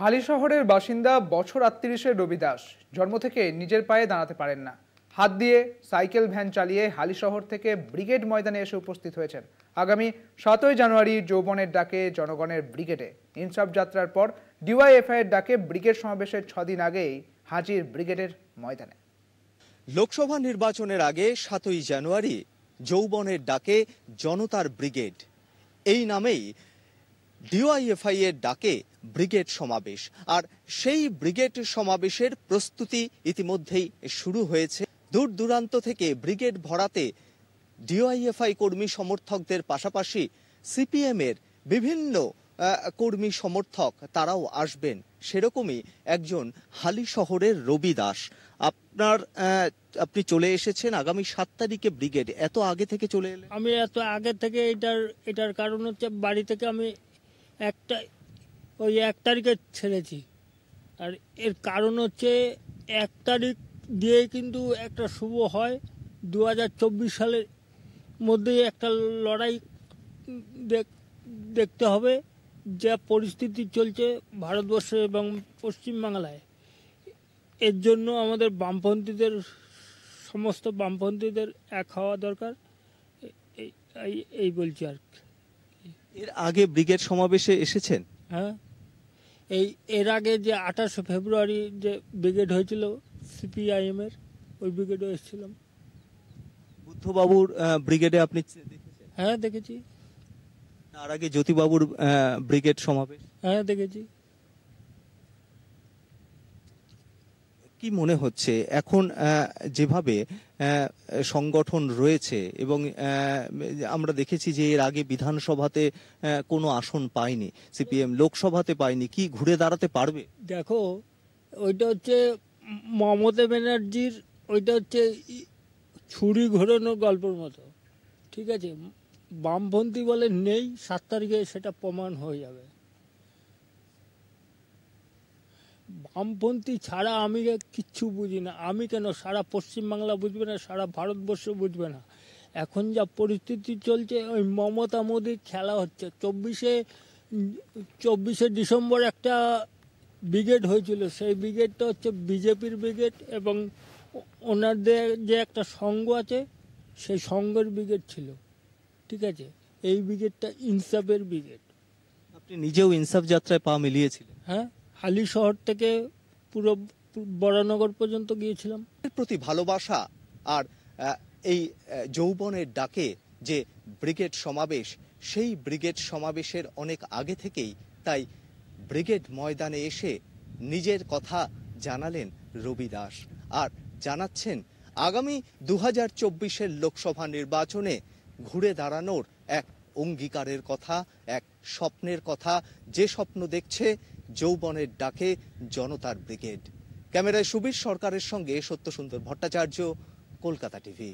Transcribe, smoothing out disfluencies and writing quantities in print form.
হালিশহরের বাসিন্দা বছর ৩৮-এর রবি দাস জন্ম থেকে নিজের পায়ে দাঁড়াতে পারেন না। হাত দিয়ে সাইকেল ভ্যান চালিয়ে হালিশহর থেকে ব্রিগেড ময়দানে এসে উপস্থিত হয়েছেন। আগামী ৭ই জানুয়ারি যৌবনের ডাকে জনগণের ব্রিগেডে ইনসাফ যাত্রার পর ডিওয়াইএফআই এর ডাকে ব্রিগেড সমাবেশের ৬ দিন আগেই হাজির ব্রিগেডের ময়দানে। লোকসভা নির্বাচনের আগে ৭ই জানুয়ারি যৌবনের ডাকে জনতার ব্রিগেড, এই নামেই ডিওয়াইএফআই এর ডাকে ব্রিগেড সমাবেশ। আর সেই ব্রিগেড সমাবেশের প্রস্তুতি ইতিমধ্যেই শুরু হয়েছে। দূর দূরান্ত থেকে ব্রিগেড ভরাতে ডিওয়াইএফআই কর্মী সমর্থকদের পাশাপাশি সিপিএম এর বিভিন্ন কর্মী সমর্থক তারাও আসবেন। সেরকমই একজন হালিশহরের রবি দাস। আপনি চলে এসেছেন আগামী ৭ তারিখে ব্রিগেড, এত আগে থেকে চলে এলেন? আমি এত আগে থেকে এটার কারণ হচ্ছে বাড়ি থেকে আমি ১ তারিখে ছেড়েছি। আর এর কারণ হচ্ছে ১ তারিখ দিয়ে কিন্তু একটা শুভ হয় ২০২৪ সালের মধ্যেই একটা লড়াই দেখতে হবে। যা পরিস্থিতি চলছে ভারতবর্ষে এবং পশ্চিমবাংলায়, এর জন্য আমাদের সমস্ত বামপন্থীদের এক হওয়া দরকার, এই বলছি আর কি। এর আগে ব্রিগেড সমাবেশে এসেছেন? হ্যাঁ, এর আগে যে ২৮ ফেব্রুয়ারি যে ব্রিগেড হয়েছিল সিপিআইএম এর, ওই ব্রিগেডে এসেছিলাম। বুদ্ধবাবুর ব্রিগেডে আপনি দেখেছেন? হ্যাঁ দেখেছি। তার আগে জ্যোতিবাবুর ব্রিগেড সমাবেশ? হ্যাঁ দেখেছি। কি মনে হচ্ছে এখন যেভাবে সংগঠন রয়েছে এবং আমরা দেখেছি যে এর আগে বিধানসভাতে কোনো আসন পায়নি সিপিএম, লোকসভাতে পায়নি, কি ঘুরে দাঁড়াতে পারবে? দেখো, ওইটা হচ্ছে মমতা ব্যানার্জির, ওইটা হচ্ছে ছুরি ঘোরানোর গল্পের মতো, ঠিক আছে? বামপন্থী বলে নেই, ৭ তারিখে সেটা প্রমাণ হয়ে যাবে। বামপন্থী ছাড়া আমি কিচ্ছু বুঝি না। আমি কেন, সারা পশ্চিমবাংলা বুঝবে না, সারা ভারতবর্ষ বুঝবে না। এখন যা পরিস্থিতি চলছে, ওই মমতা মোদির খেলা হচ্ছে। ২৪শে ডিসেম্বর একটা ব্রিগেড হয়েছিল, সেই ব্রিগেডটা হচ্ছে বিজেপির ব্রিগেড এবং ওনাদের যে একটা সংঘ আছে সেই সংঘের ব্রিগেড ছিল, ঠিক আছে? এই ব্রিগেডটা ইনসাফের ব্রিগেড। আপনি নিজেও ইনসাফ যাত্রায় পা মিলিয়েছিলেন? হ্যাঁ, হালিশহর থেকে পুরো বরানগর পর্যন্ত গিয়েছিলাম। এর প্রতি ভালোবাসা আর এই যৌবনের ডাকে যে ব্রিগেড সমাবেশ, সেই ব্রিগেড সমাবেশের অনেক আগে থেকেই তাই ব্রিগেড ময়দানে এসে নিজের কথা জানালেন রবি দাস। আর জানাচ্ছেন আগামী ২০২৪-এর লোকসভা নির্বাচনে ঘুরে দাঁড়ানোর এক অঙ্গীকারের কথা, এক স্বপ্নের কথা, যে স্বপ্ন দেখছে যৌবনের ডাকে জনতার ব্রিগেড। ক্যামেরায় সুবীর সরকারের সঙ্গে সত্যসুন্দর ভট্টাচার্য, কলকাতা টিভি।